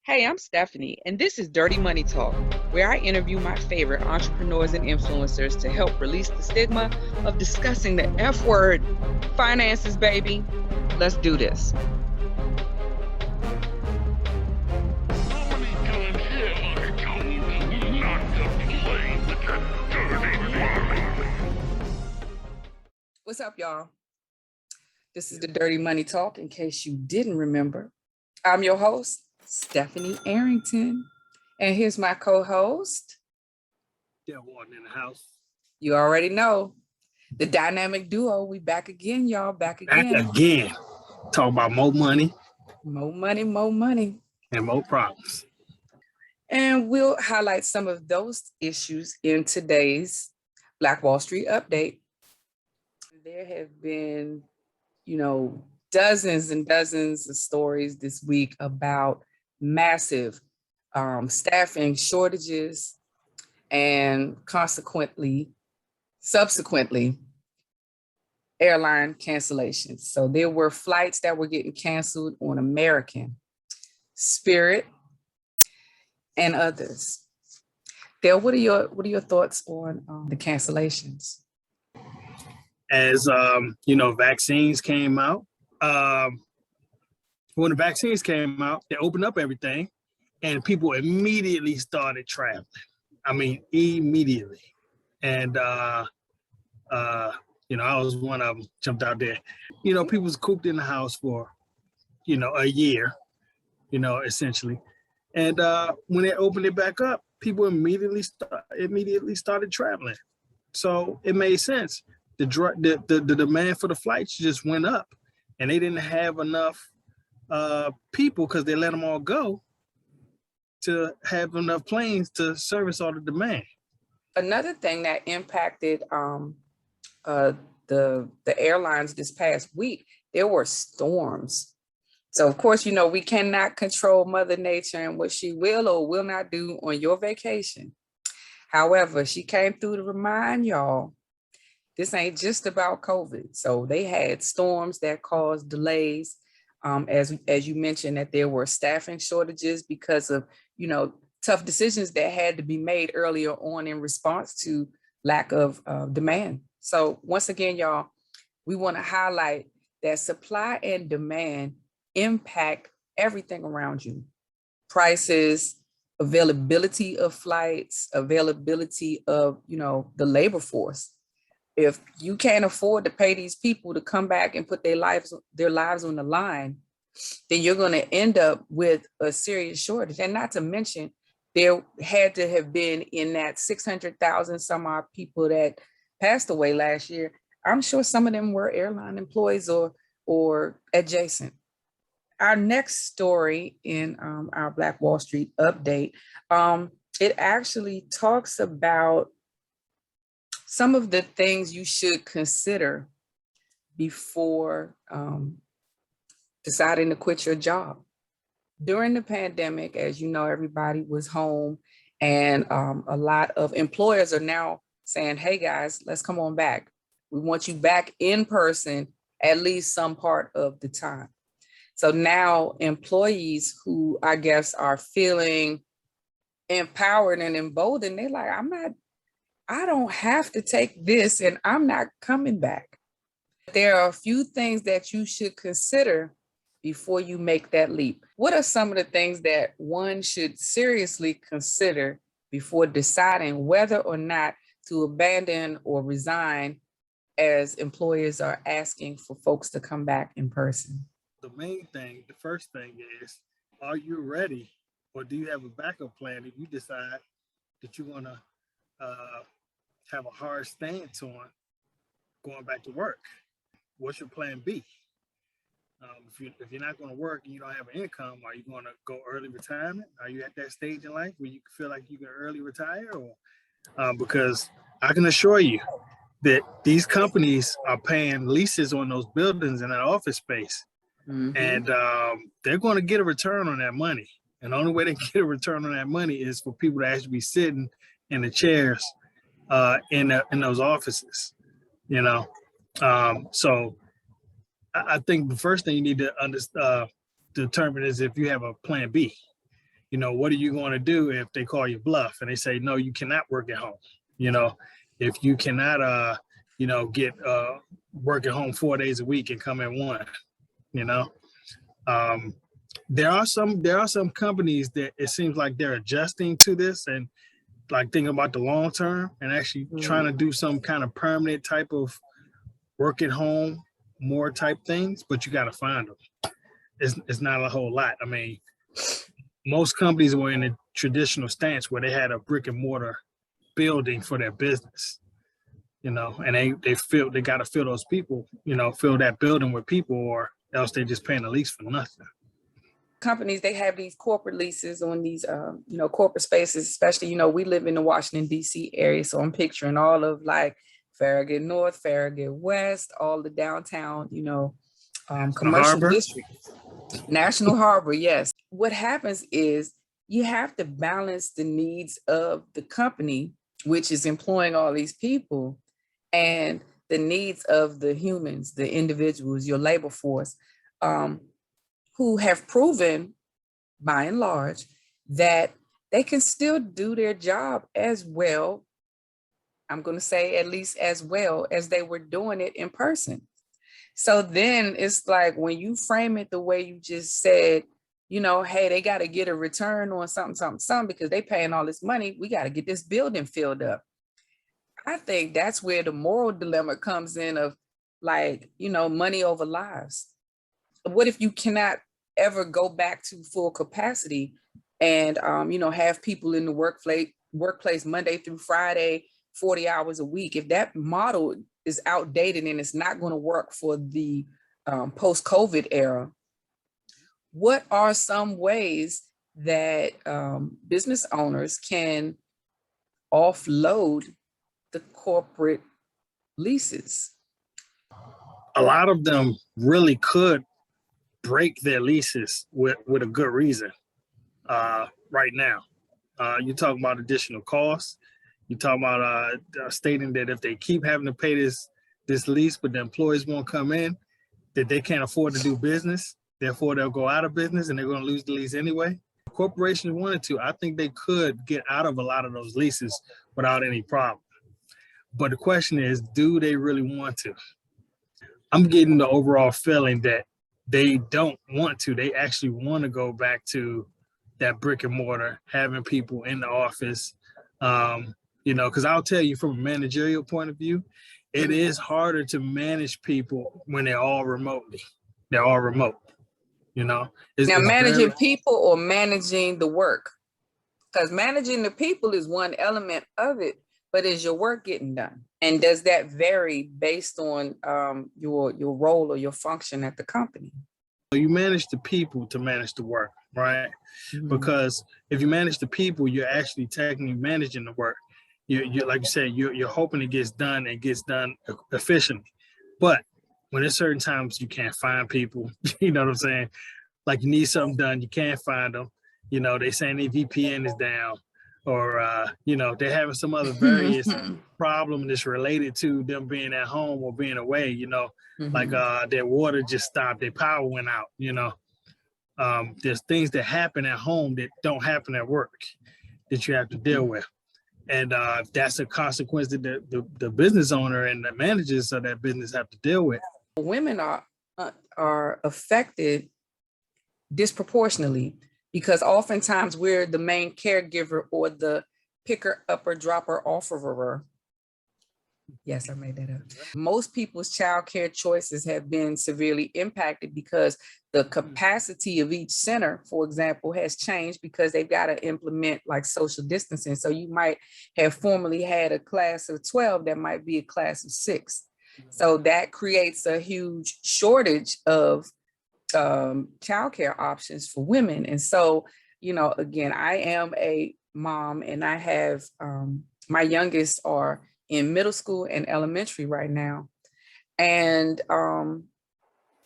Hey, I'm Stephanie, and this is Dirty Money Talk, where I interview my favorite entrepreneurs and influencers to help release the stigma of discussing the F word, finances, baby. Let's do this. What's up, y'all? This is the Dirty Money Talk, in case you didn't remember. I'm your host, Stephanie Arrington, and here's my co-host. Walton in the house. You already know. The dynamic duo, we back again, y'all. Back again. Talk about more money. More money. And more problems. And we'll highlight some of those issues in today's Black Wall Street update. There have been, dozens and dozens of stories this week about massive staffing shortages and subsequently, airline cancellations. So there were flights that were getting canceled on American, Spirit, and others. Dale, what are your thoughts on the cancellations? As vaccines came out. When the vaccines came out, they opened up everything, and people immediately started traveling. I mean, immediately. And I was one of them, jumped out there. People was cooped in the house for, a year, essentially. And when they opened it back up, people immediately started traveling. So it made sense. The demand for the flights just went up, and they didn't have enough people, because they let them all go, to have enough planes to service all the demand. Another thing that impacted the airlines this past week, there were storms. So of course, we cannot control Mother Nature and what she will or will not do on your vacation. However, she came through to remind y'all, this ain't just about COVID. So they had storms that caused delays. As you mentioned, that there were staffing shortages because of, tough decisions that had to be made earlier on in response to lack of demand. So once again, y'all, we want to highlight that supply and demand impact everything around you. Prices, availability of flights, availability of, the labor force. If you can't afford to pay these people to come back and put their lives on the line, then you're going to end up with a serious shortage. And not to mention, there had to have been, in that 600,000 some odd people that passed away last year, I'm sure some of them were airline employees or adjacent. Our next story in our Black Wall Street update, it actually talks about some of the things you should consider before deciding to quit your job. During the pandemic, as you know, everybody was home, and a lot of employers are now saying, hey guys, let's come on back. We want you back in person at least some part of the time. So now employees who I guess are feeling empowered and emboldened, they're like, I don't have to take this, and I'm not coming back. There are a few things that you should consider before you make that leap. What are some of the things that one should seriously consider before deciding whether or not to abandon or resign, as employers are asking for folks to come back in person? The first thing is, are you ready, or do you have a backup plan if you decide that you want to have a hard stance on going back to work? What's your plan B? If you're not going to work and you don't have an income, are you going to go early retirement? Are you at that stage in life where you feel like you can early retire? Or because I can assure you that these companies are paying leases on those buildings and that office space. Mm-hmm. And they're going to get a return on that money. And the only way they get a return on that money is for people to actually be sitting in the chairs in those offices, So I think the first thing you need to determine is if you have a plan B. what are you going to do if they call you bluff and they say, no, you cannot work at home? If you cannot, get work at home 4 days a week and come in one, you know, um, there are some companies that it seems like they're adjusting to this and like thinking about the long term and actually trying to do some kind of permanent type of work at home, more type things, but you got to find them. It's not a whole lot. I mean, most companies were in a traditional stance where they had a brick and mortar building for their business, and they got to fill those people, fill that building with people, or else they're just paying the lease for nothing. Companies, they have these corporate leases on these, corporate spaces, especially, we live in the Washington, D.C. area. So I'm picturing all of like Farragut North, Farragut West, all the downtown, commercial districts. National Harbor, yes. What happens is you have to balance the needs of the company, which is employing all these people, and the needs of the humans, the individuals, your labor force, who have proven, by and large, that they can still do their job as well. I'm going to say at least as well as they were doing it in person. So then it's like when you frame it the way you just said, hey, they got to get a return on something, because they paying all this money. We got to get this building filled up. I think that's where the moral dilemma comes in of like, money over lives. What if you cannot ever go back to full capacity and, have people in the workplace Monday through Friday, 40 hours a week? If that model is outdated and it's not going to work for the post-COVID era, what are some ways that business owners can offload the corporate leases? A lot of them really could break their leases with a good reason right now. You talk about additional costs. You talk about stating that if they keep having to pay this lease, but the employees won't come in, that they can't afford to do business. Therefore, they'll go out of business and they're going to lose the lease anyway. If corporations wanted to, I think they could get out of a lot of those leases without any problem. But the question is, do they really want to? I'm getting the overall feeling that they don't want to. They actually want to go back to that brick and mortar, having people in the office, because I'll tell you from a managerial point of view, it is harder to manage people when they're all remotely. They're all remote, Now, managing people or managing the work? Because managing the people is one element of it, but is your work getting done? And does that vary based on your role or your function at the company? You manage the people to manage the work, right? Mm-hmm. Because if you manage the people, you're actually technically managing the work. You're like you said, you're hoping it gets done and gets done efficiently. But when there's certain times you can't find people, you know what I'm saying? Like you need something done, you can't find them. They saying their VPN is down, or they're having some other various problem that's related to them being at home or being away. Like their water just stopped, their power went out. There's things that happen at home that don't happen at work that you have to deal with. And that's a consequence that the business owner and the managers of that business have to deal with. Women are affected disproportionately because oftentimes we're the main caregiver or the picker, upper, dropper, offerer. Yes, I made that up. Most people's childcare choices have been severely impacted because the capacity of each center, for example, has changed because they've got to implement like social distancing. So you might have formerly had a class of 12 that might be a class of 6. So that creates a huge shortage of childcare options for women. And so, again, I am a mom and I have my youngest are in middle school and elementary right now. And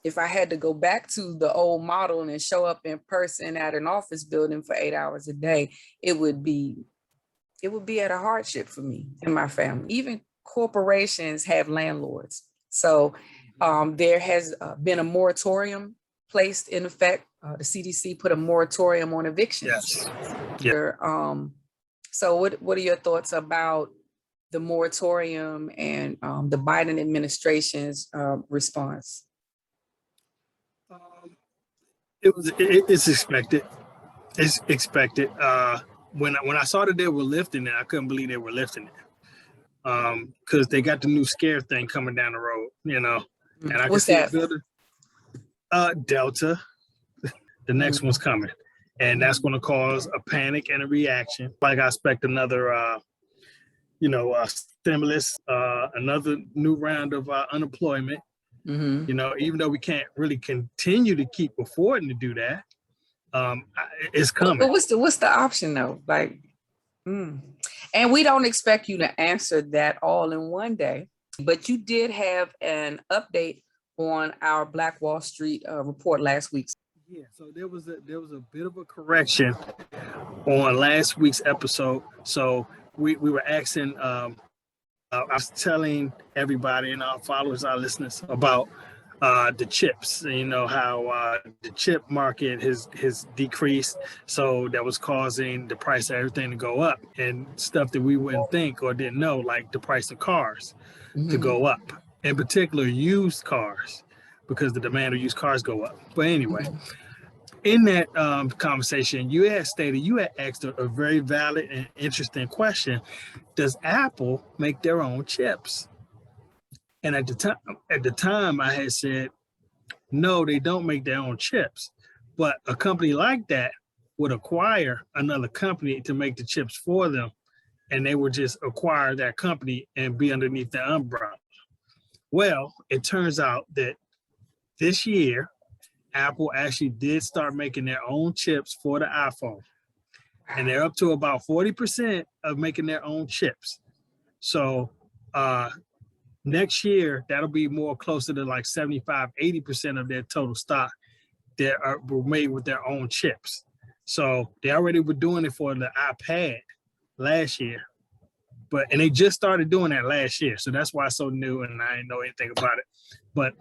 if I had to go back to the old model and show up in person at an office building for 8 hours a day, it would be at a hardship for me and my family. Even corporations have landlords. So there has been a moratorium placed in effect the CDC put a moratorium on evictions. Yes. So what are your thoughts about the moratorium and the Biden administration's response? It's expected. It's expected. When I saw that they were lifting it, I couldn't believe they were lifting it. Because they got the new scare thing coming down the road, and I can What's see that? it building. Delta, the next one's coming, and that's going to cause a panic and a reaction. Like I expect another, stimulus, another new round of unemployment. Even though we can't really continue to keep affording to do that, it's coming. But what's the option though? And we don't expect you to answer that all in one day, but you did have an update on our Black Wall Street report last week. Yeah, so there was a bit of a correction on last week's episode. So we were asking, I was telling everybody and our followers, our listeners about the chips, how the chip market has decreased. So that was causing the price of everything to go up, and stuff that we wouldn't think or didn't know, like the price of cars to go up, in particular used cars, because the demand of used cars go up. But anyway, in that conversation, you had asked a very valid and interesting question. Does Apple make their own chips? And at the time, I had said, no, they don't make their own chips. But a company like that would acquire another company to make the chips for them, and they would just acquire that company and be underneath the umbrella. Well, it turns out that this year, Apple actually did start making their own chips for the iPhone. And they're up to about 40% of making their own chips. So next year, that'll be more closer to like 75, 80% of their total stock that were made with their own chips. So they already were doing it for the iPad last year. And they just started doing that last year. So that's why it's so new and I didn't know anything about it. But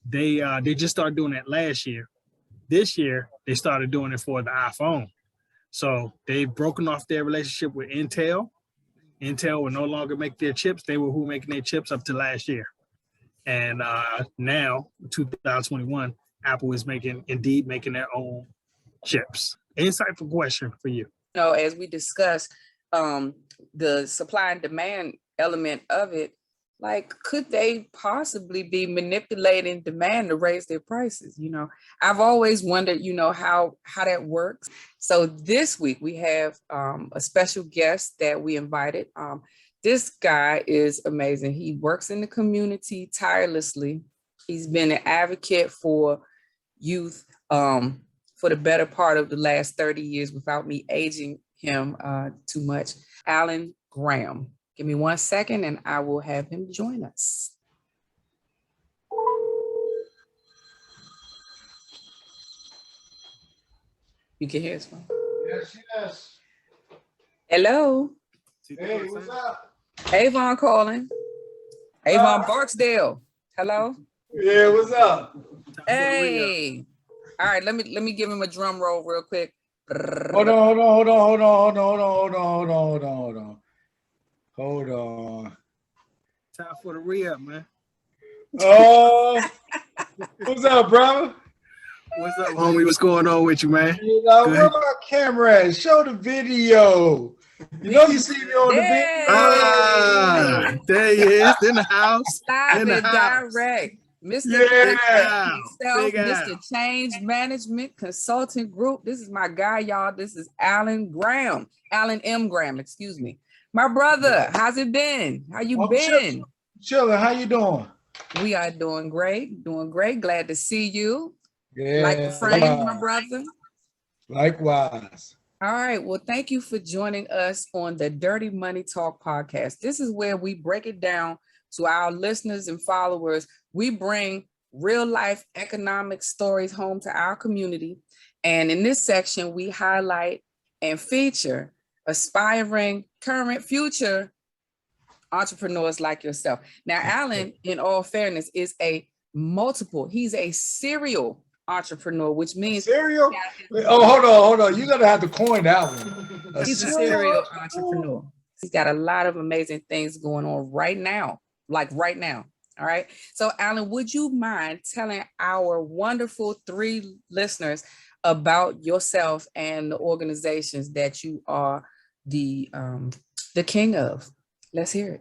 they just started doing that last year. This year, they started doing it for the iPhone. So they've broken off their relationship with Intel. Intel will no longer make their chips. They were who making their chips up to last year. And now, 2021, Apple is making their own chips. Insightful question for you. As we discussed, the supply and demand element of it, like, could they possibly be manipulating demand to raise their prices? I've always wondered, how that works. So this week we have a special guest that we invited. This guy is amazing. He works in the community tirelessly. He's been an advocate for youth for the better part of the last 30 years without me aging him too much. Alan Graham. Give me 1 second and I will have him join us. You can hear us, phone? Yes. Hello. Hey, what's up? Avon calling. Avon Barksdale. Hello. Yeah, what's up? Hey. All right, let me give him a drum roll real quick. Hold on. Time for the re-up, man. Oh, what's up, brother? What's up, homie? What's going on with you, man? Where my camera at? Show the video. You see me on the video. There he is in the house. Live and direct. Mr. Change Management Consultant Group. This is my guy, y'all. This is Alan Graham. Alan M. Graham, excuse me. My brother, how's it been? How you been? Chilling. How you doing? We are doing great. Glad to see you. Yeah. Like a friend, my brother. Likewise. All right. Well, thank you for joining us on the Dirty Money Talk podcast. This is where we break it down to our listeners and followers. We bring real life economic stories home to our community. And in this section, we highlight and feature aspiring, current, future entrepreneurs like yourself. Now, Alan, in all fairness, is he's a serial entrepreneur, which means Cereal? Oh, hold on. You're gonna have to coin that one. he's a serial entrepreneur. He's got a lot of amazing things going on right now, like right now. All right. So, Alan, would you mind telling our wonderful 3 listeners about yourself and the organizations that you are the king of? Let's hear it.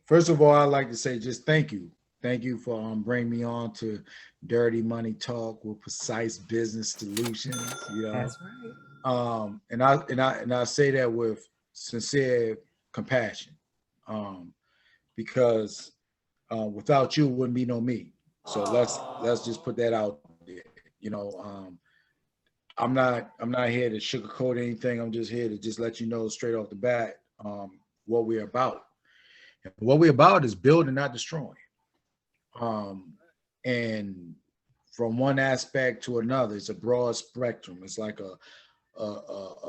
First of all, I'd like to say just thank you. Thank you for bringing me on to Dirty Money Talk with precise business solutions. You know, That's right. And I say that with sincere compassion, because without you, it wouldn't be no me. So let's just put that out there. You know, I'm not here to sugarcoat anything. I'm just here to just let you know straight off the bat what we're about. And what we're about is building, not destroying. And from one aspect to another, it's a broad spectrum. It's like a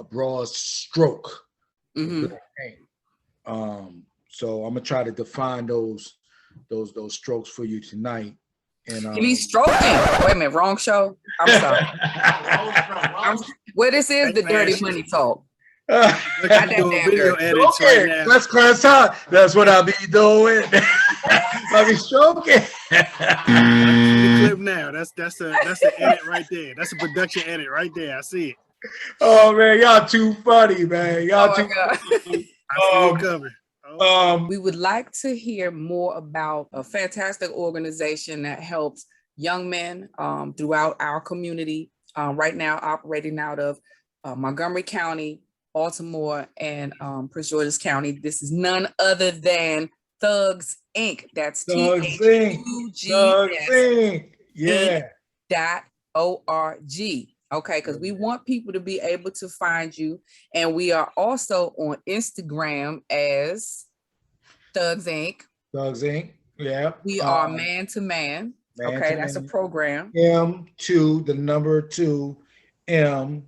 broad stroke. Mm-hmm. So I'm gonna try to define those strokes for you tonight. And you mean stroking? Wait a minute, wrong show. I'm sorry. Well, this is the Dirty Money Talk. Video edits right now. Let's class time. That's what I be doing. I be stroking. The clip now. That's an edit right there. That's a production edit right there. I see it. Oh man, y'all too funny, man. Y'all too funny. I see it coming. We would like to hear more about a fantastic organization that helps young men throughout our community, right now operating out of Montgomery County, Baltimore, and Prince George's County. This is none other than Thugs Inc. That's Thugs Inc. Yeah. .org. Okay, because we want people to be able to find you. And we are also on Instagram as Thugs Inc. Thugs Inc. Yeah. We are Man to Man. Okay, that's a program. M2, the number 2, M.org.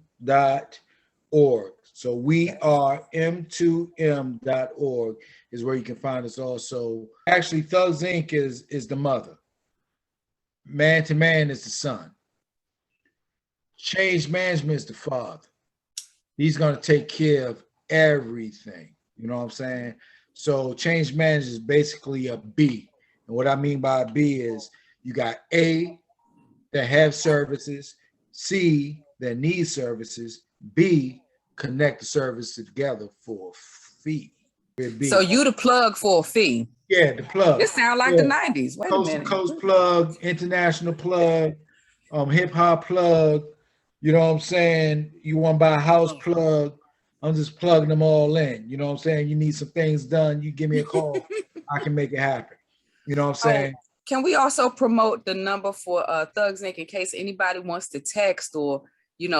So we are M2M.org is where you can find us also. Actually, Thugs Inc. is the mother. Man to Man is the son. Change Management is the father. He's going to take care of everything. You know what I'm saying? So Change Management is basically a B. And what I mean by a B is you got A, that have services, C, that need services, B, connect the services together for a fee. So you the plug for a fee? Yeah, the plug. This sound like the 90s. Wait coast a minute. To coast plug, international plug, hip hop plug. You know what I'm saying? You want to buy a house plug. I'm just plugging them all in. You know what I'm saying? You need some things done. You give me a call. I can make it happen. You know what I'm saying? Can we also promote the number for Thugs Inc. in case anybody wants to text or,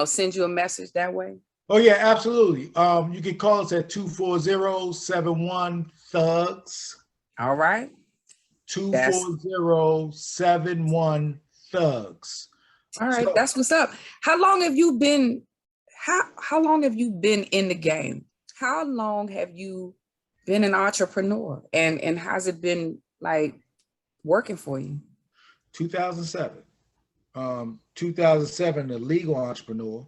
send you a message that way? Oh, yeah, absolutely. You can call us at 240-71-THUGS. All right. 240-71-THUGS. All right, that's what's up. How long have you been in the game? How long have you been an entrepreneur? And how's it been like working for you? 2007. 2007, a legal entrepreneur.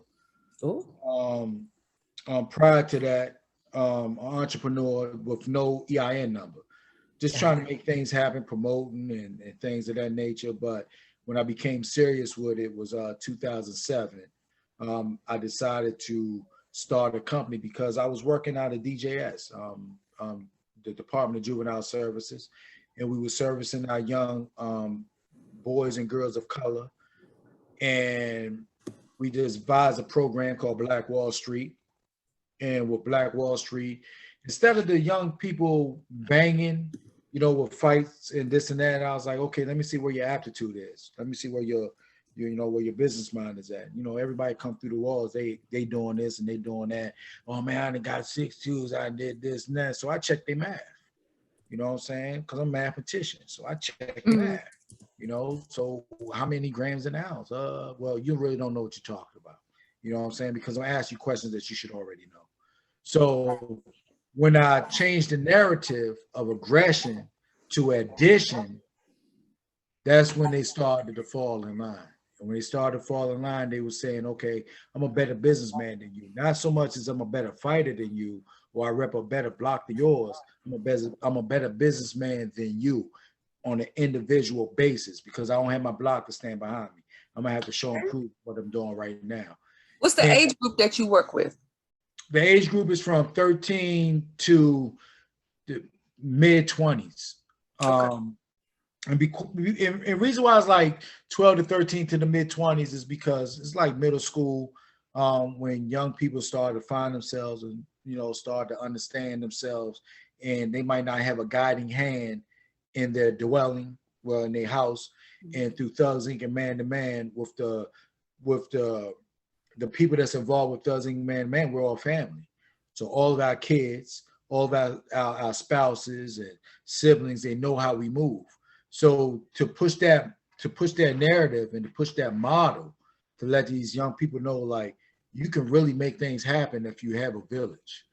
Prior to that, an entrepreneur with no EIN number, just trying to make things happen, promoting and things of that nature. But when I became serious with it was 2007. I decided to start a company because I was working out of DJS, the Department of Juvenile Services, and we were servicing our young boys and girls of color. And we devised a program called Black Wall Street. And with Black Wall Street, instead of the young people banging, with fights and this and that, I was like, okay, let me see where your aptitude is. Let me see where where your business mind is at. Everybody come through the walls, they doing this and they doing that. Oh man, I got 6 twos, I did this and that. So I checked their math. You know what I'm saying? Because I'm a mathematician. So I checked math. So how many grams an ounce? Well, you really don't know what you're talking about. You know what I'm saying? Because I ask you questions that you should already know. So when I changed the narrative of aggression to addition, that's when they started to fall in line. And when they started to fall in line, they were saying, okay, I'm a better businessman than you. Not so much as I'm a better fighter than you, or I rep a better block than yours. I'm a better businessman than you on an individual basis, because I don't have my block to stand behind me. I'm gonna have to show and prove what I'm doing right now. What's the And age group that you work with? the age group is from 13 to the mid 20s. Okay. And reason why it's like 12 to 13 to the mid 20s is because it's like middle school, when young people start to find themselves and, you know, start to understand themselves, and they might not have a guiding hand in their dwelling, well, in their house, and through Thugs Inc. and Man to Man, with the people that's involved with Thugs Inc. Man to Man, we're all family. So all of our kids, all of our spouses and siblings, they know how we move. So to push that narrative and to push that model, to let these young people know, like, you can really make things happen if you have a village.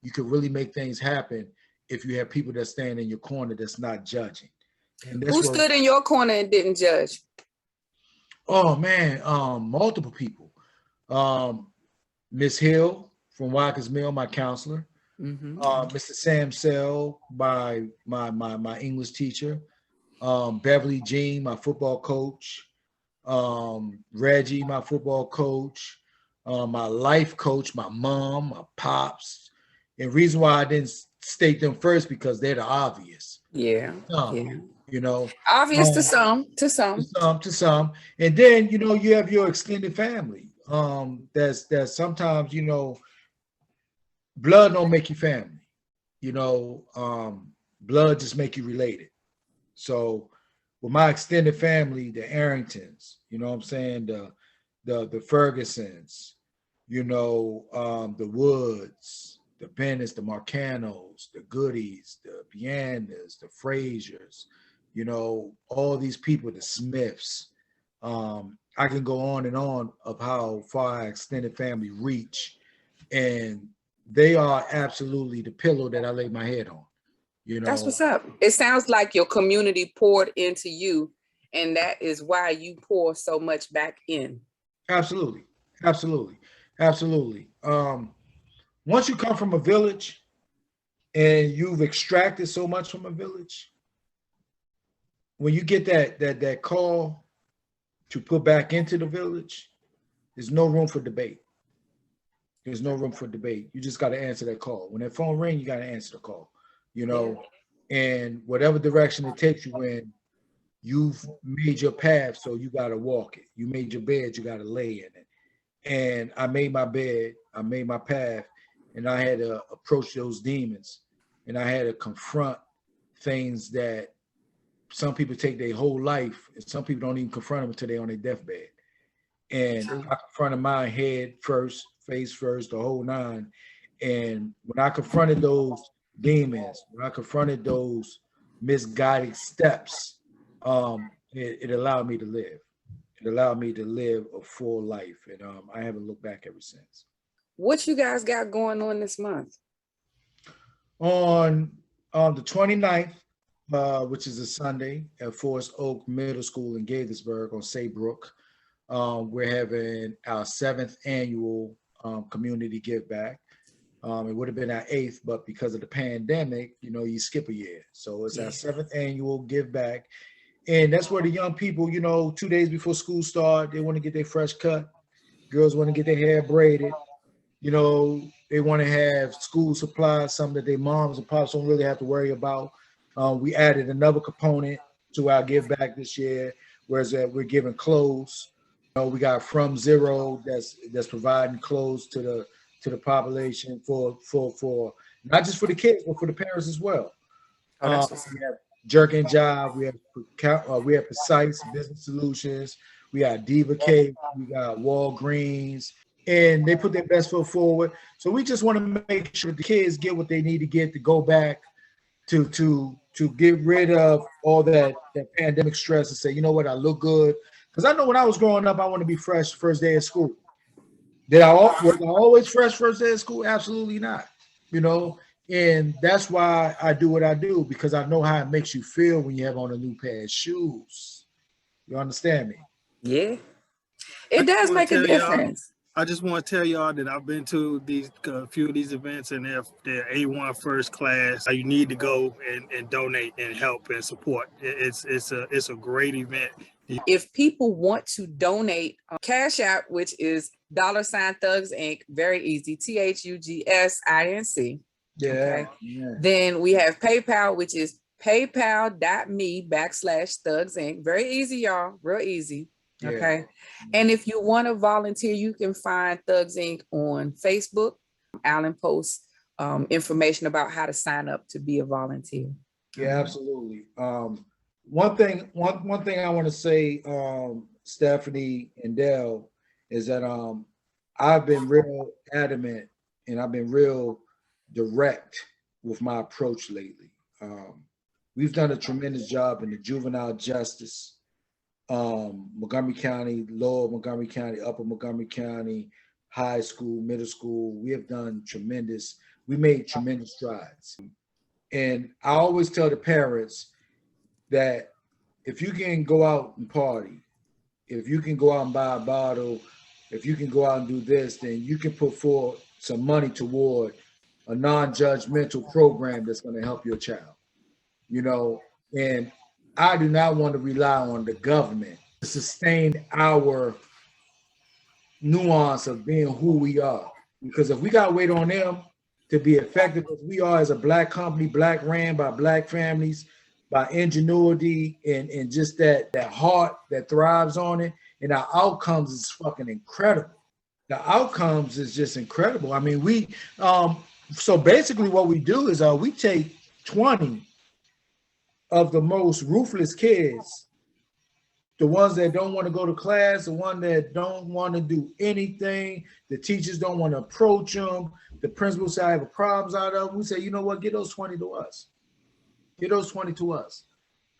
You can really make things happen if you have people that stand in your corner that's not judging. And that's Who stood in your corner and didn't judge? Oh man, multiple people. Miss Hill from Watkins Mill, my counselor. Mr. Sam Sell, my English teacher. Beverly Jean, my football coach. Reggie, my football coach. My life coach, my mom, my pops. And reason why I didn't state them first, because they're the obvious. Yeah. You know, Obvious to some. to some. And then, you know, you have your extended family. That's sometimes, you know, blood don't make you family. You know, blood just make you related. So with my extended family, the Arringtons, you know what I'm saying, the Fergusons, you know, the Woods, the Bennett's, the Marcanos, the Goodies, the Bianas, the Frasers, you know, all these people, the Smiths. I can go on and on of how far our extended family reach, and they are absolutely the pillow that I lay my head on. You know, That's what's up. It sounds like your community poured into you, and that is why you pour so much back in. Absolutely. Once you come from a village and you've extracted so much from a village, when you get that call to put back into the village, there's no room for debate. There's no room for debate. You just got to answer that call. When that phone rings, you got to answer the call, you know, and whatever direction it takes you in, you've made your path, so you got to walk it. You made your bed, you got to lay in it. And I made my bed, I made my path, and I had to approach those demons, and I had to confront things that some people take their whole life, and some people don't even confront them until they're on their deathbed. And I confronted my head first, face first, the whole nine. And when I confronted those demons, when I confronted those misguided steps, it allowed me to live. It allowed me to live a full life, and I haven't looked back ever since. What you guys got going on this month? On the 29th, which is a Sunday, at Forest Oak Middle School in Gaithersburg on Saybrook, we're having our 7th annual community give back. It would have been our 8th, but because of the pandemic, you know, you skip a year. So it's our 7th annual give back. And that's where the young people, you know, 2 days before school start, they want to get their fresh cut. Girls want to get their hair braided. You know, they want to have school supplies, something that their moms and pops don't really have to worry about. We added another component to our give back this year, whereas we're giving clothes. You know, we got From Zero that's providing clothes to the population for not just for the kids, but for the parents as well. We have Jerk and Job, we have Precise Business Solutions, we got Diva Cake, we got Walgreens, and they put their best foot forward. So we just want to make sure the kids get what they need to get to go back to get rid of all that pandemic stress and say, you know what, I look good. Because I know when I was growing up, I want to be fresh first day of school. Was I always fresh first day of school? Absolutely not. You know, and that's why I do what I do, because I know how it makes you feel when you have on a new pair of shoes. You understand me? Yeah, I it just does want make to a tell y'all, difference. I just want to tell y'all that I've been to these few of these events, and if they're A1 first class, you need to go and donate and help and support. It's a great event. If people want to donate, Cash App, which is $Thugs Inc., very easy, THUGSINC. Yeah. Okay. Yeah. Then we have PayPal, which is paypal.me/Thugs Inc. Very easy, y'all. Real easy. Yeah. Okay. And if you want to volunteer, you can find Thugs Inc. on Facebook. Alan posts information about how to sign up to be a volunteer. Yeah, absolutely. One thing I want to say, Stephanie and Dell, is that I've been real adamant and I've been real direct with my approach lately. We've done a tremendous job in the juvenile justice, Montgomery County, Lower Montgomery County, Upper Montgomery County, high school, middle school. We made tremendous strides. And I always tell the parents that if you can go out and party, if you can go out and buy a bottle, if you can go out and do this, then you can put forth some money toward a non-judgmental program that's going to help your child. You know, and I do not want to rely on the government to sustain our nuance of being who we are. Because if we got to wait on them to be effective as we are as a Black company, Black ran by Black families, by ingenuity and just that heart that thrives on it, and our outcomes is fucking incredible. The outcomes is just incredible. I mean, we so basically what we do is we take 20 of the most ruthless kids, the ones that don't want to go to class, the ones that don't want to do anything, the teachers don't want to approach them, the principals say I have problems out of them. We say, you know what, get those 20 to us. Get those 20 to us.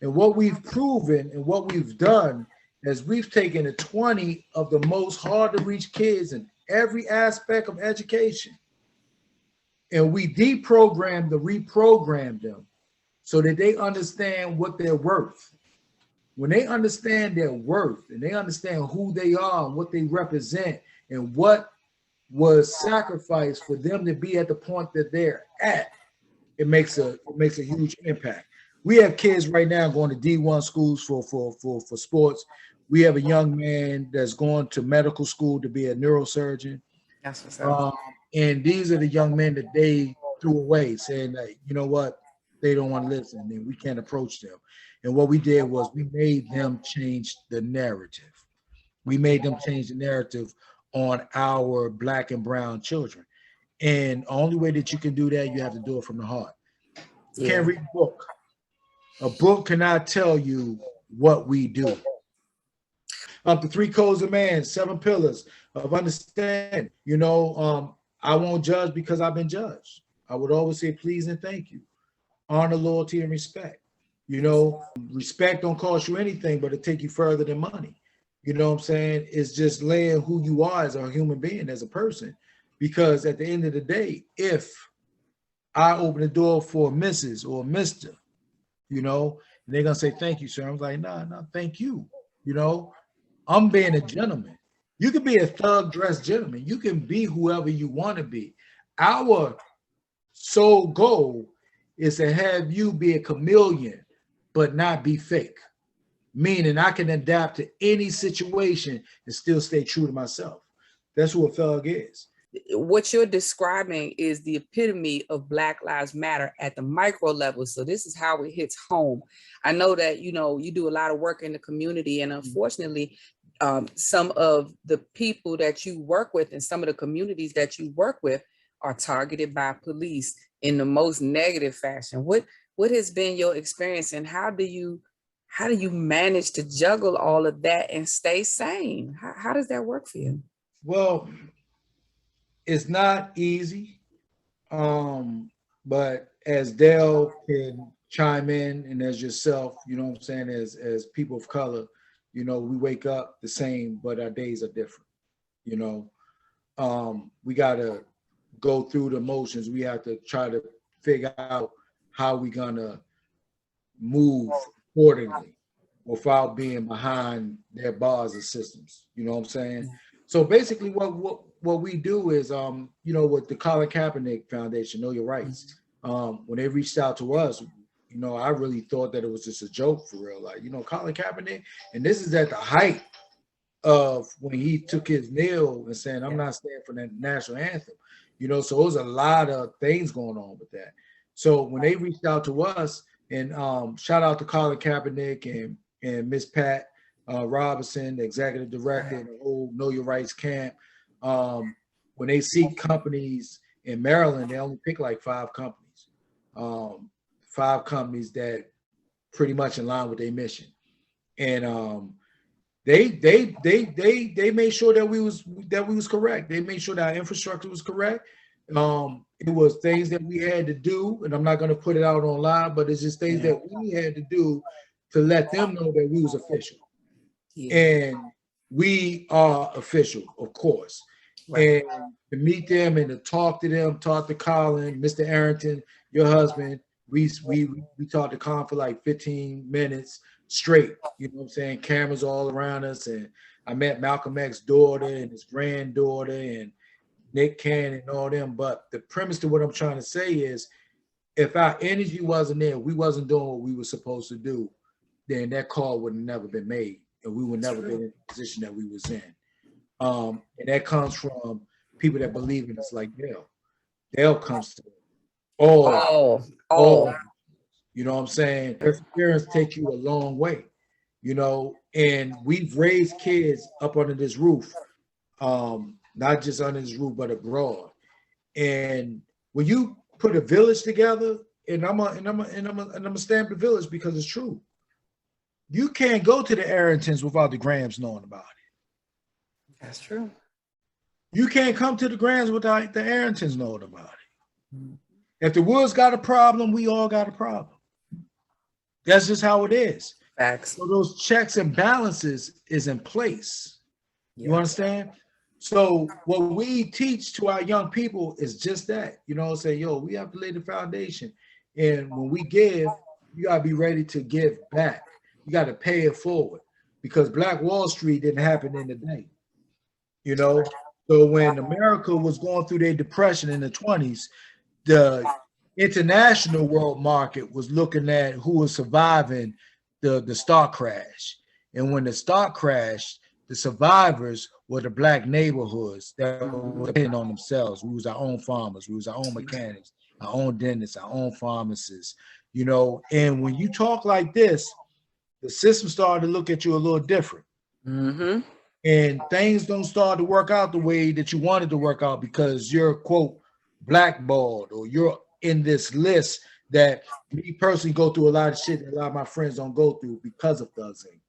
And what we've proven and what we've done is we've taken the 20 of the most hard to reach kids in every aspect of education, and we deprogrammed to reprogram them so that they understand what they're worth. When they understand their worth and they understand who they are and what they represent and what was sacrificed for them to be at the point that they're at, it makes a huge impact. We have kids right now going to D1 schools for sports. We have a young man that's going to medical school to be a neurosurgeon. That's what's up. And these are the young men that they threw away, saying that, you know what, they don't want to listen and we can't approach them. And what we did was we made them change the narrative. We made them change the narrative on our Black and brown children. And the only way that you can do that, you have to do it from the heart. You can't read a book. A book cannot tell you what we do. The 3 codes of man, 7 pillars of understanding. You know, I won't judge because I've been judged. I would always say please and thank you. Honor, loyalty, and respect. You know, respect don't cost you anything, but it take you further than money. You know what I'm saying? It's just laying who you are as a human being, as a person. Because at the end of the day, if I open the door for a Mrs. or a Mr., you know, and they're gonna say thank you, sir. I'm like, nah, thank you. You know, I'm being a gentleman. You can be a thug dressed gentleman. You can be whoever you want to be. Our sole goal is to have you be a chameleon, but not be fake. Meaning I can adapt to any situation and still stay true to myself. That's who a thug is. What you're describing is the epitome of Black Lives Matter at the micro level. So this is how it hits home. I know that, you know, you do a lot of work in the community, and unfortunately, some of the people that you work with and some of the communities that you work with are targeted by police in the most negative fashion. What has been your experience, and how do you manage to juggle all of that and stay sane? How does that work for you? Well, it's not easy, but as Dale can chime in, and as yourself, you know what I'm saying, as people of color, you know, we wake up the same, but our days are different. You know, we got to go through the motions. We have to try to figure out how we're gonna move accordingly. without being behind their bars and systems. You know what I'm saying? So basically what we do is, you know, with the Colin Kaepernick Foundation, Know Your Rights, when they reached out to us, you know, I really thought that it was just a joke for real. Like, you know, Colin Kaepernick, and this is at the height of when he took his kneel and saying, I'm not standing for the national anthem. You know, so there's a lot of things going on with that. So when they reached out to us, and shout out to Colin Kaepernick and Miss Pat Robinson, the executive director of the whole Know Your Rights camp. When they seek companies in Maryland, they only pick like 5 companies. 5 companies that pretty much in line with their mission. And they made sure that we was correct. They made sure that our infrastructure was correct. It was things that we had to do, and I'm not going to put it out online, but it's just things that we had to do to let them know that we was official. And we are official, of course. And to meet them and to talk to them, talk to Colin, Mr. Arrington, your husband, we talked to Colin for like 15 minutes straight. You know what I'm saying? Cameras all around us, and I met Malcolm X's daughter and his granddaughter and Nick Cannon and all them. But the premise to what I'm trying to say is, if our energy wasn't there, we wasn't doing what we were supposed to do, then that call would have never been made, and we would never been in the position that we was in. And that comes from people that believe in us, like Dale. Dale comes to all. You know what I'm saying? Perseverance takes you a long way, you know, and we've raised kids up under this roof, not just under this roof, but abroad. And when you put a village together, and I'm gonna stamp the village because it's true. You can't go to the Arringtons without the Grahams knowing about it. That's true. You can't come to the Grahams without the Arringtons knowing about it. If the Woods got a problem, we all got a problem. That's just how it is. Facts. So those checks and balances is in place. You understand? So what we teach to our young people is just that. You know, say, yo, we have to lay the foundation. And when we give, you gotta be ready to give back. You gotta pay it forward, because Black Wall Street didn't happen in a day. You know, so when America was going through their depression in the 20s, the international world market was looking at who was surviving the stock crash. And when the stock crashed, the survivors were the Black neighborhoods that were depending on themselves. We was our own farmers, we was our own mechanics, our own dentists, our own pharmacists, you know. And when you talk like this, the system started to look at you a little different. And things don't start to work out the way that you wanted to work out because you're, quote, blackballed, or you're in this list that me personally go through a lot of shit that a lot of my friends don't go through because of thuzzing.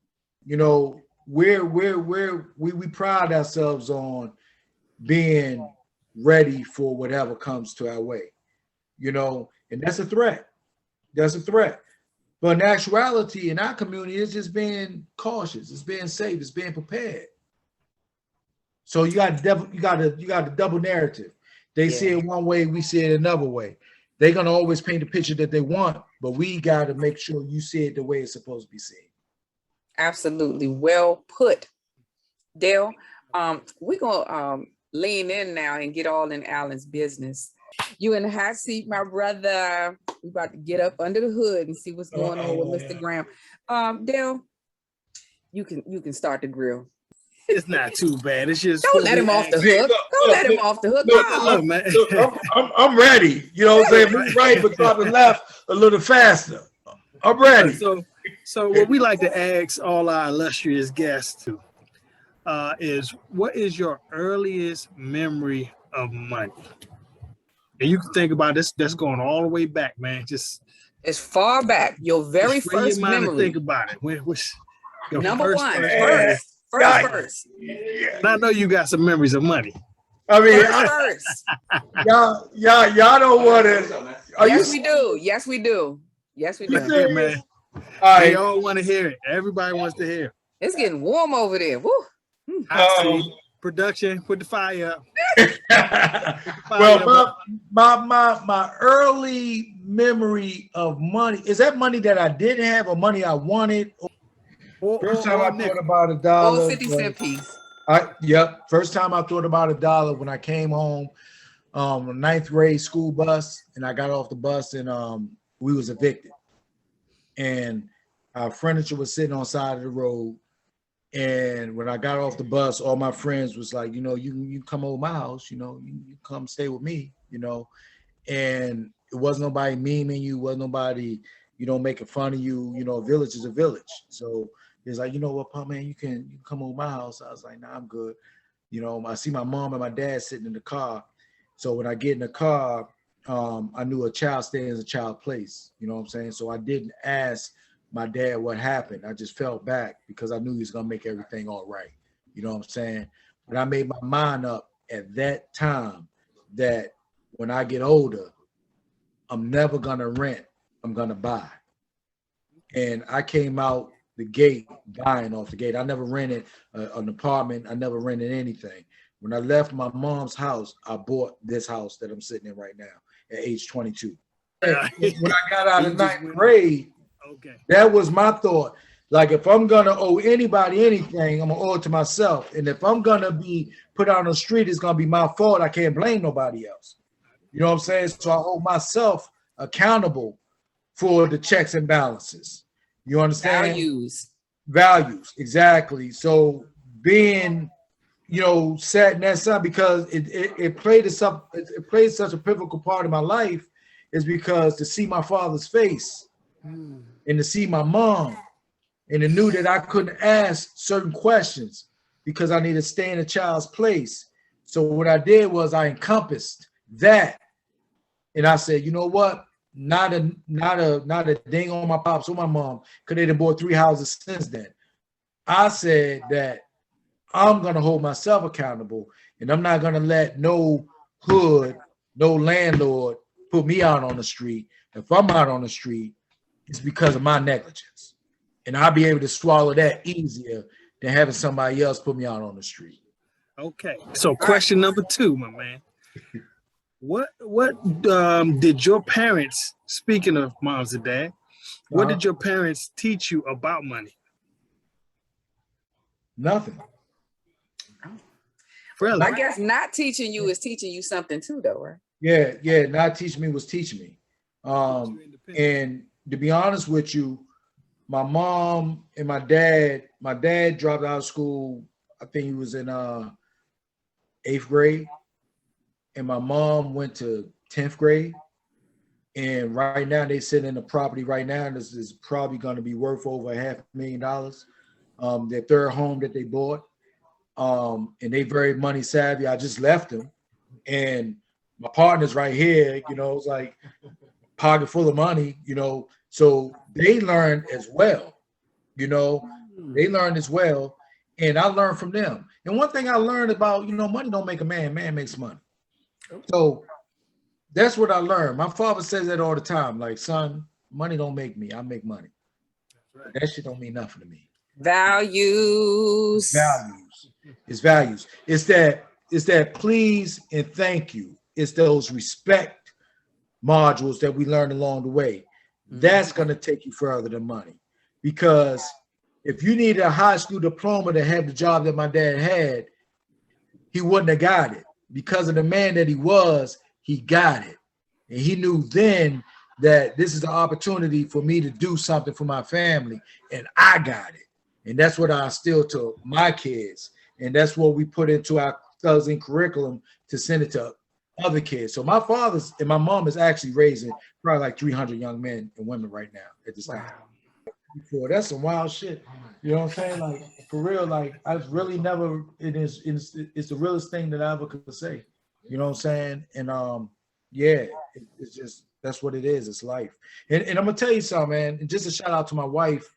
You know, we pride ourselves on being ready for whatever comes to our way, you know, and that's a threat. That's a threat. But in actuality, in our community, it's just being cautious, it's being safe, it's being prepared. So you got a double narrative. They see it one way, we see it another way. They're gonna always paint the picture that they want, but we got to make sure you see it the way it's supposed to be seen. Absolutely, well put, Dale. We're gonna lean in now and get all in Alan's business. You in the hot seat, my brother. We about to get up under the hood and see what's going on with Mr. Graham. Dale, you can start the grill. It's not too bad. It's just don't let him off the hook. Don't let him off the hook. Look, man. I'm ready. You know what I'm saying? Move right, but drop it left a little faster. I'm ready. So what we like to ask all our illustrious guests to is, what is your earliest memory of money? And you can think about this. That's going all the way back, man. Just as far back. Your very first memory. Think about it. What's your number one? First. And I know you got some memories of money. I mean, first. y'all don't want to. Yes, we do. Good, man. They all want to hear it. Everybody wants to hear. It's getting warm over there. Woo. Production, put the fire up. Well, my early memory of money, is that money that I didn't have or money I wanted? First time I thought nickel. about a Old dollar. 50-cent piece. First time I thought about a dollar when I came home, ninth grade school bus, and I got off the bus and we was evicted, and our furniture was sitting on the side of the road. And when I got off the bus, all my friends was like, you come over my house, you come stay with me, and it wasn't nobody memeing you, wasn't nobody, making fun of you, a village is a village. So it's like, you know what, Pop, man, you can come over my house. I was like, nah, I'm good. I see my mom and my dad sitting in the car. So when I get in the car, I knew a child stays a child place, you know what I'm saying? So I didn't ask my dad what happened. I just fell back because I knew he was gonna make everything all right. You know what I'm saying? But I made my mind up at that time that when I get older, I'm never gonna rent, I'm gonna buy. And I came out the gate buying off the gate. I never rented an apartment. I never rented anything. When I left my mom's house, I bought this house that I'm sitting in right now at age 22. When I got out of ninth grade, okay, that was my thought. Like, if I'm gonna owe anybody anything, I'm gonna owe it to myself. And if I'm gonna be put out on the street, it's gonna be my fault. I can't blame nobody else. You know what I'm saying? So I hold myself accountable for the checks and balances. You understand? Values, exactly. So being, sat in that side, because it played such a pivotal part of my life, is because to see my father's face and to see my mom, and to knew that I couldn't ask certain questions because I needed to stay in a child's place. So what I did was I encompassed that, and I said, you know what? Not a ding on my pops or my mom, because they done bought 3 houses since then. I said that I'm gonna hold myself accountable, and I'm not gonna let no hood, no landlord put me out on the street. If I'm out on the street, it's because of my negligence, and I'll be able to swallow that easier than having somebody else put me out on the street. Okay. So question number 2, my man. What did your parents, speaking of moms and dad, what did your parents teach you about money? Nothing. Really? I guess not teaching you is teaching you something too, though, right? Yeah. Not teaching me was teaching me. And to be honest with you, my mom and my dad dropped out of school. I think he was in 8th grade. And my mom went to 10th grade. And right now they sit in the property right now. And this is probably going to be worth over $500,000. Their third home that they bought. And they very money savvy. I just left them. And my partner's right here, it's like pocket full of money, so they learned as well, they learned as well. And I learned from them. And one thing I learned about, money don't make a man, man makes money. So that's what I learned. My father says that all the time, like, son, money don't make me, I make money. That's right. That shit don't mean nothing to me. Values. It's values. It's that please and thank you. It's those respect modules that we learn along the way. That's going to take you further than money. Because if you needed a high school diploma to have the job that my dad had, he wouldn't have got it. Because of the man that he was, he got it. And he knew then that this is an opportunity for me to do something for my family, and I got it. And that's what I instill to my kids. And that's what we put into our cousin curriculum to send it to other kids. So my father's and my mom is actually raising probably like 300 young men and women right now at this time. Before, that's some wild shit. You know what I'm saying? Like, for real, like, I've really never, it's the realest thing that I ever could say. You know what I'm saying? And it's just, that's what it is. It's life. And I'm gonna tell you something, man. And just a shout out to my wife,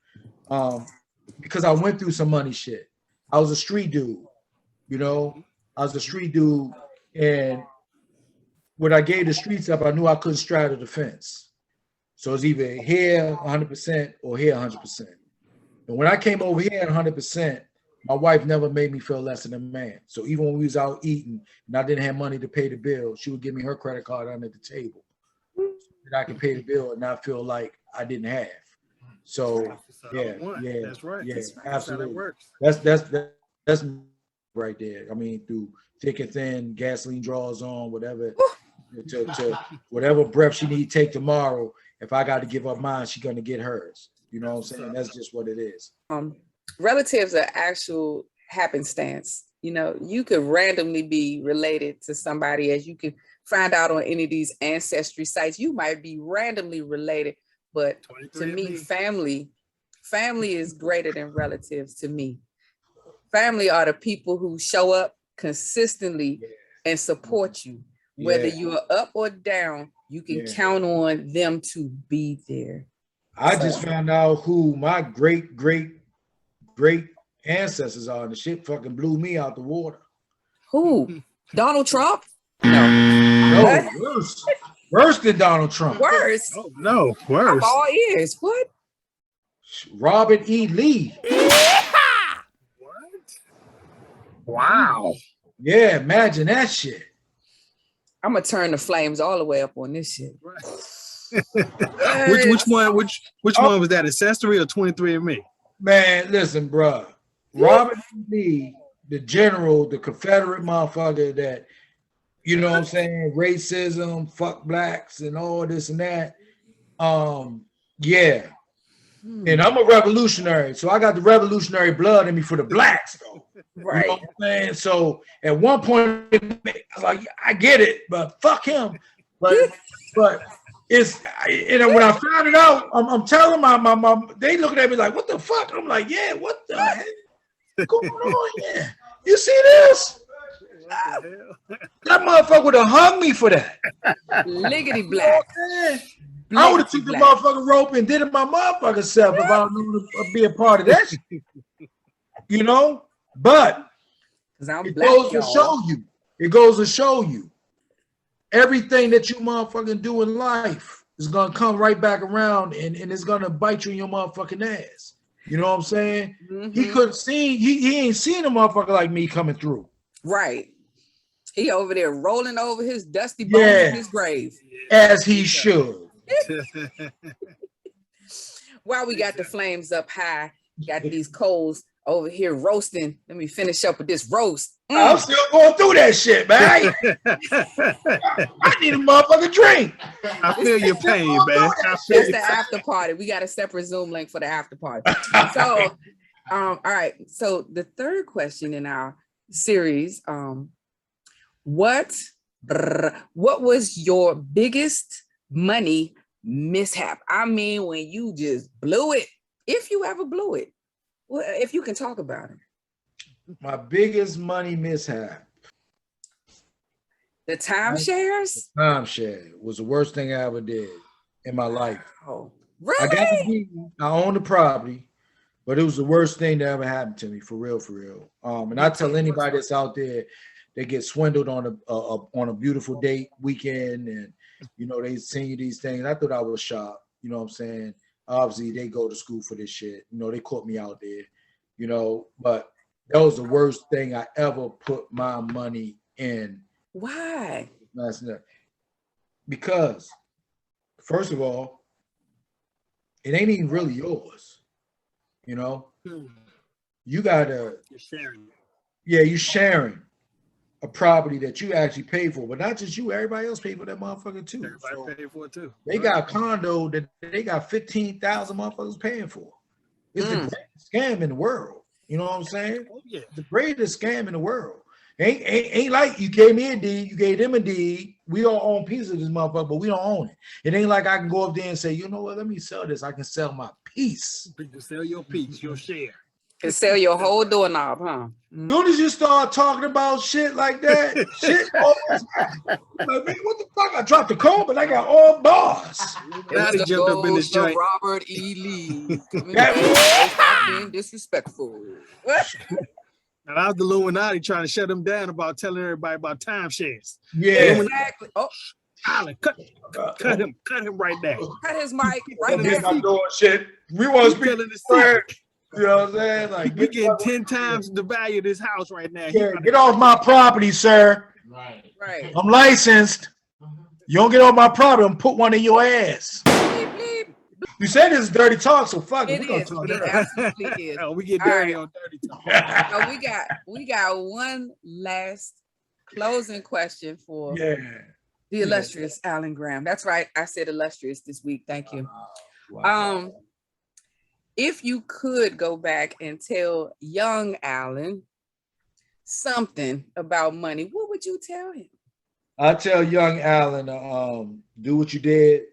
because I went through some money shit. I was a street dude, and when I gave the streets up, I knew I couldn't straddle the fence. So it's either here 100% or here 100%. And when I came over here at 100%, my wife never made me feel less than a man. So even when we was out eating and I didn't have money to pay the bill, she would give me her credit card under the table so that I could pay the bill and not feel like I didn't have. So So yeah, one. yeah, That's right. yeah, That's how absolutely. that works. That's right there. I mean, through thick and thin, gasoline draws on, whatever, to whatever breath she need to take tomorrow. If I got to give up mine, she's gonna get hers. You know what I'm saying? That's just what it is. Relatives are actual happenstance. You know, you could randomly be related to somebody, as you can find out on any of these ancestry sites. You might be randomly related, but to me, family is greater than relatives to me. Family are the people who show up consistently and support you. Whether you're up or down, you can count on them to be there. I just found out who my great ancestors are. The shit fucking blew me out the water. Who? Donald Trump? No, worse than Donald Trump. Worse. Oh no, worse. I'm all ears. What? Robert E. Lee. What? Wow. Yeah, imagine that shit. I'm gonna turn the flames all the way up on this shit. Right. Which one was that? Ancestry or 23andMe? Man, listen, bro. Robert E. Lee, the general, the Confederate motherfucker that, you know what I'm saying, racism, fuck blacks, and all this and that. Yeah. And I'm a revolutionary, so I got the revolutionary blood in me for the blacks, though. Right. You know what I'm saying? So at one point, I was like, I get it, but fuck him. But it's, you know, when I found it out, I'm telling my mom, they looking at me like, what the fuck? I'm like, yeah, what the hell going on here? You see this? That motherfucker would have hung me for that. Liggity black. I would have took the motherfucking rope and did it my motherfucking self if I knew to be a part of that shit. You know? But it goes to show you. It goes to show you. Everything that you motherfucking do in life is gonna come right back around and it's gonna bite you in your motherfucking ass. You know what I'm saying? Mm-hmm. He couldn't see, he ain't seen a motherfucker like me coming through. Right. He over there rolling over his dusty bones in his grave. As he should. While we got the flames up high, got these coals over here roasting. Let me finish up with this roast. I'm still going through that shit, man. I need a motherfucking drink. I feel your pain, man. That's the after party. We got a separate Zoom link for the after party. So, all right. So the third question in our series, what was your biggest money mishap? I mean, when you just blew it, if you ever blew it, well, if you can talk about it. My biggest money mishap. The timeshares? The timeshare was the worst thing I ever did in my life. Oh, really? I got the deed, I own the property, but it was the worst thing that ever happened to me, for real, for real. And I tell anybody that's out there, they get swindled on a beautiful date weekend, and you know they send you these things. I thought I was shocked. You know what I'm saying? Obviously, they go to school for this shit. You know, they caught me out there. You know, but that was the worst thing I ever put my money in. Why? Because, first of all, it ain't even really yours. You know, you gotta. You're sharing. Yeah, you're sharing a property that you actually paid for, but not just you. Everybody else paid for that motherfucker too. Everybody paid for it too. They got a condo that they got 15,000 motherfuckers paying for. It's the greatest scam in the world. You know what I'm saying? Oh, yeah. The greatest scam in the world. Ain't like you gave me a deed, you gave them a deed. We all own pieces of this motherfucker, but we don't own it. It ain't like I can go up there and say, you know what, let me sell this. I can sell my piece. You can sell your piece, your share. Can sell your whole doorknob, huh? As soon as you start talking about shit like that, shit always happens. Like, man, what the fuck? I dropped the call, but I got all bars. Now they jumped up in this joint. Robert E. Lee. Stop being disrespectful. And I was the Illuminati trying to shut them down about telling everybody about timeshares. Yeah. Exactly. Oh, Alan, cut him right now. cut his mic right there. I'm doing shit. We want to speak the secret. You know what I'm saying? Like, we getting 10 times the value of this house right now. Yeah, get off my property, sir. Right. I'm licensed. You don't get off my property and put one in your ass. Bleep, bleep. You said this is dirty talk, so fuck it. It We're gonna is. talk It dirty. absolutely is. Oh, we get All dirty right. on dirty talk. So we got one last closing question for Yeah. the illustrious Alan Graham. That's right. I said illustrious this week. Thank you. Wow. If you could go back and tell young Alan something about money, what would you tell him? I tell young Alan, do what you did,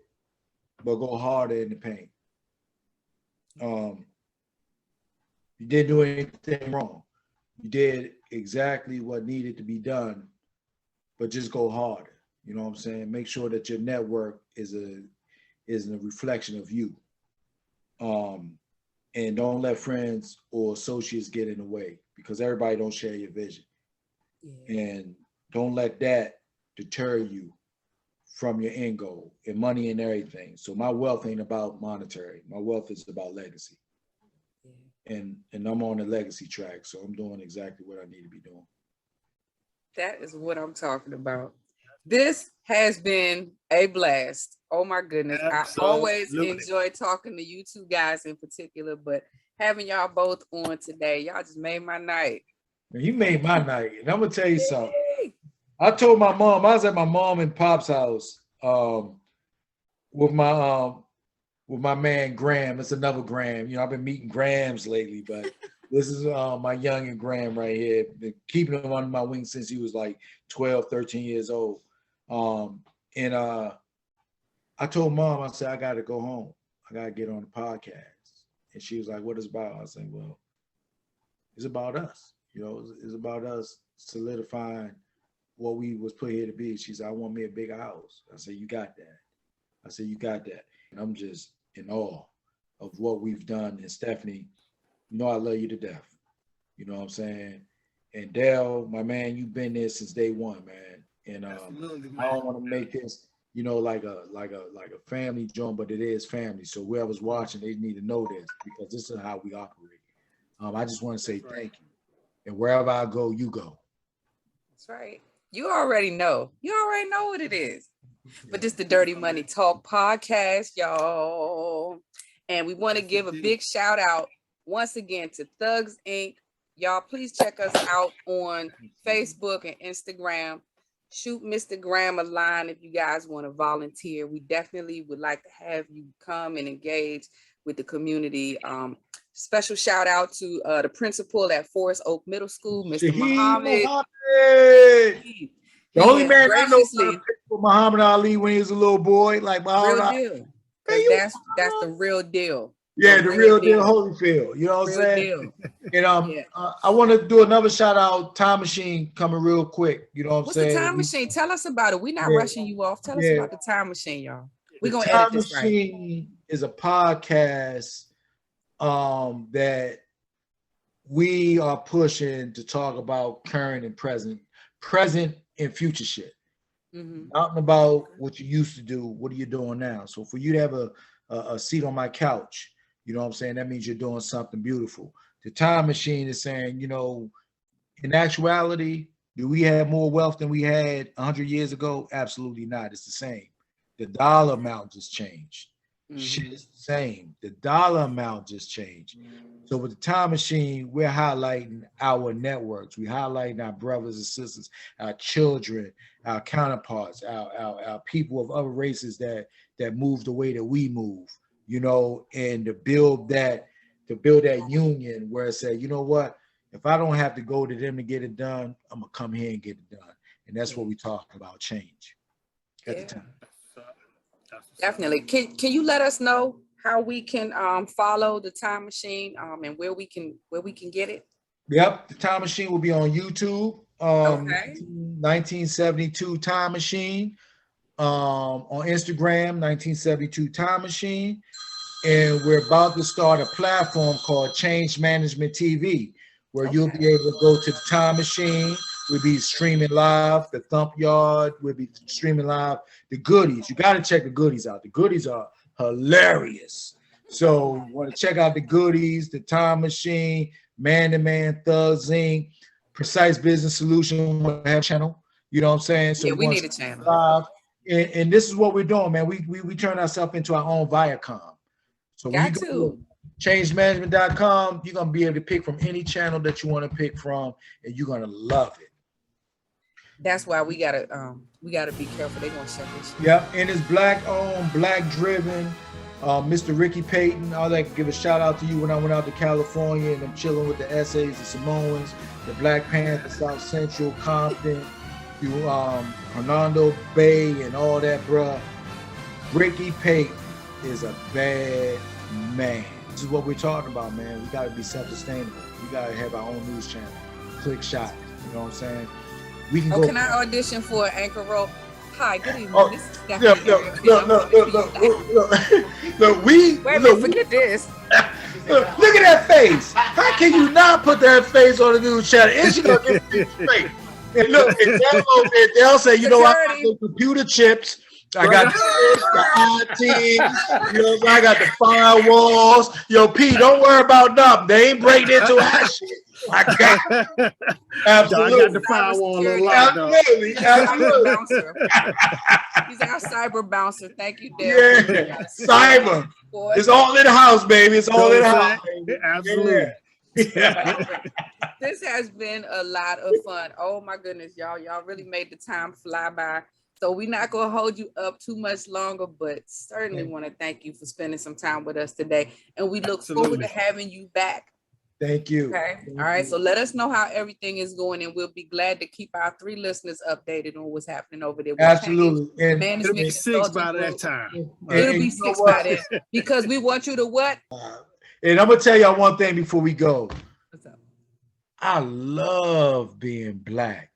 but go harder in the paint. You didn't do anything wrong. You did exactly what needed to be done, but just go harder. You know what I'm saying? Make sure that your network is a reflection of you. And don't let friends or associates get in the way, because everybody don't share your vision. Yeah. And don't let that deter you from your end goal, and money and everything. So my wealth ain't about monetary. My wealth is about legacy. Yeah. And I'm on the legacy track, so I'm doing exactly what I need to be doing. That is what I'm talking about. This has been a blast. Oh my goodness. Absolutely. I always enjoy talking to you two guys in particular, but having y'all both on today, y'all just made my night. And you made my night. And I'm gonna tell you something. I told my mom, I was at my mom and pop's house with my man Graham. It's another Graham. You know, I've been meeting Grahams lately, but this is my youngin' Graham right here. Been keeping him under my wing since he was like 12, 13 years old. And I told mom, I said, I gotta go home. I gotta get on the podcast. And she was like, what is it about? I said, well, it's about us. You know, it's about us solidifying what we was put here to be. She said, I want me a bigger house. I said, you got that. I said, you got that. And I'm just in awe of what we've done. And Stephanie, you know I love you to death. You know what I'm saying? And Dale, my man, you've been there since day one, man. And I don't want to make this, you know, like a family joint, but it is family. So whoever's watching, they need to know this, because this is how we operate. I just want to say thank you. And wherever I go, you go. That's right. You already know. You already know what it is. But this is the Dirty Money Talk podcast, y'all. And we want to give a big shout out once again to Thugs Inc. Y'all, please check us out on Facebook and Instagram. Shoot Mr. Graham a line if you guys want to volunteer. We definitely would like to have you come and engage with the community. Special shout out to the principal at Forest Oak Middle School, Mr. Muhammad. The only man I know for Muhammad Ali when he was a little boy, like Muhammad Ali. Real deal. That's the real deal. Yeah, the real deal Holyfield. You know what I'm saying? And I want to do another shout out. Time Machine coming real quick. You know what I'm What's saying? The Time Machine? Tell us about it. We're not rushing you off. Tell us about the Time Machine, y'all. We're gonna edit this right. Time Machine is a podcast that we are pushing to talk about current and present and future shit. Mm-hmm. Not about what you used to do. What are you doing now? So for you to have a seat on my couch, you know what I'm saying? That means you're doing something beautiful. The Time Machine is saying, you know, in actuality, do we have more wealth than we had 100 years ago? Absolutely not. It's the same. The dollar amount just changed. Mm-hmm. Shit is the same. The dollar amount just changed. Mm-hmm. So with the Time Machine, we're highlighting our networks. We're highlighting our brothers and sisters, our children, our counterparts, our people of other races that move the way that we move, you know, and to build that union where it said, you know what, if I don't have to go to them to get it done, I'm gonna come here and get it done. And that's what we talk about, change at the time. Definitely. Can you let us know how we can follow the Time Machine and where we can get it? Yep, the Time Machine will be on YouTube. 1972 Time Machine. On Instagram, 1972 Time Machine. And we're about to start a platform called Change Management TV, where you'll be able to go to the Time Machine. We'll be streaming live. The Thump Yard will be streaming live. The goodies, you got to check the goodies out. The goodies are hilarious. So you want to check out the goodies, the Time Machine, Man to Man, Thugs Inc., Precise Business Solution, we have a channel. You know what I'm saying? So we need a channel. Live. And this is what we're doing, man. We turn ourselves into our own Viacom. So when Got you go to. to changemanagement.com, you're gonna be able to pick from any channel that you want to pick from, and you're gonna love it. That's why we gotta be careful. They gonna shut this shit. Yep, and it's black owned, black driven. Mr. Ricky Payton, I'd like to give a shout out to you when I went out to California and I'm chilling with the SAs, the Samoans, the Black Panthers, South Central, Compton, you Hernando Bay and all that, bruh. Ricky Payton is a bad man. This is what we're talking about, man. We gotta be self-sustainable. We gotta have our own news channel. Click shot. You know what I'm saying? We can go. Can I audition for an anchor role? Hi, good evening. Oh, This is Look, Wait a minute, forget this. Look at that face. How can you not put that face on the news channel? And she gonna get it straight. And look, and they'll say, you know, I got the computer chips, I got the IT, you know, I got the firewalls. Yo, P, don't worry about nothing. They ain't breaking into our shit. I got it. Absolutely. I got the firewall unlocked. Absolutely. Bouncer. He's our cyber bouncer. Thank you, Dale. Yeah, cyber. It's all in the house, baby. It's all in the house, baby. Absolutely. Yeah. This has been a lot of fun. Oh my goodness, y'all really made the time fly by. So we're not going to hold you up too much longer, but certainly want to thank you for spending some time with us today. And we look forward to having you back. Thank you. Okay. All right. So let us know how everything is going, and we'll be glad to keep our 3 listeners updated on what's happening over there. Absolutely. And it'll be 6 by that time. It'll be 6 by then, because we want you to what? And I'm gonna tell y'all one thing before we go. What's up? I love being black.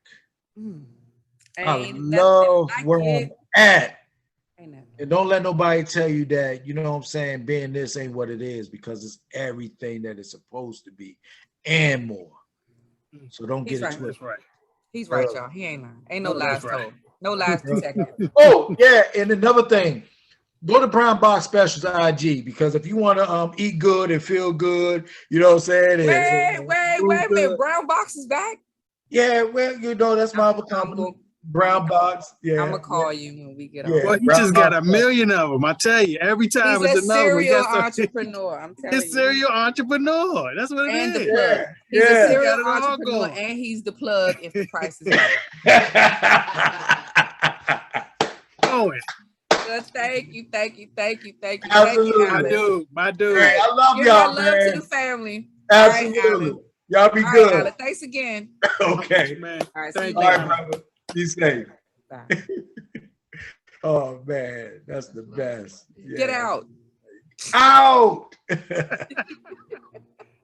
I Ain't love nothing like where it. I'm at. Ain't nothing. And don't let nobody tell you that, you know what I'm saying, being this ain't what it is, because it's everything that it's supposed to be and more. So don't He's get it right. twisted. Right. He's right, y'all. He ain't lying. Ain't no lies That's right. told. No lies detected. Oh, yeah, and another thing. Go to Brown Box Specials IG, because if you want to eat good and feel good, you know what I'm saying? Wait a minute. Brown Box is back? Yeah, well, you know, that's my other company. Brown Box. Yeah. I'm going to call you when we get on. Yeah. Well, he just got a million of them. I tell you, every time He's it's a another one. serial entrepreneur. I'm telling you. He's a serial entrepreneur. That's what it And the is. plug. He's Yeah. a serial Got it all entrepreneur, going. and he's the plug if the price is right. Going. Well, thank you. Absolutely. My dude. Hey, I love Give y'all, my love to man. the family. Absolutely. All right, Alan. Y'all be All right, good. Alan. Thanks again. Okay. Man. All right, see Thank you All later. right, brother. Be safe. Bye. Oh, man. That's the best. Yeah. Get out. Out.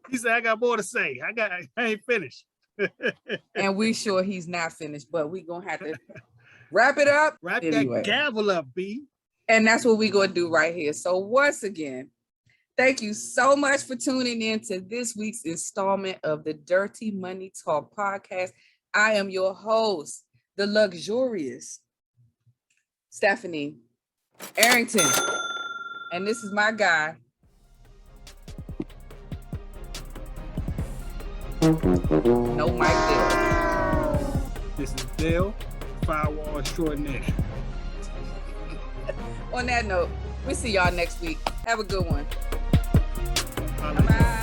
He said, I got more to say. I ain't finished. And we sure he's not finished, but we gonna have to wrap it up. Wrap Anyway. that gavel up, B. And that's what we gonna do right here. So once again, thank you so much for tuning in to this week's installment of the Dirty Money Talk podcast. I am your host, the luxurious Stephanie Arrington. And this is my guy. No Mike Dale. This is Dale, Firewall Extraordinaire. On that note, we'll see y'all next week. Have a good one. Bye. Bye.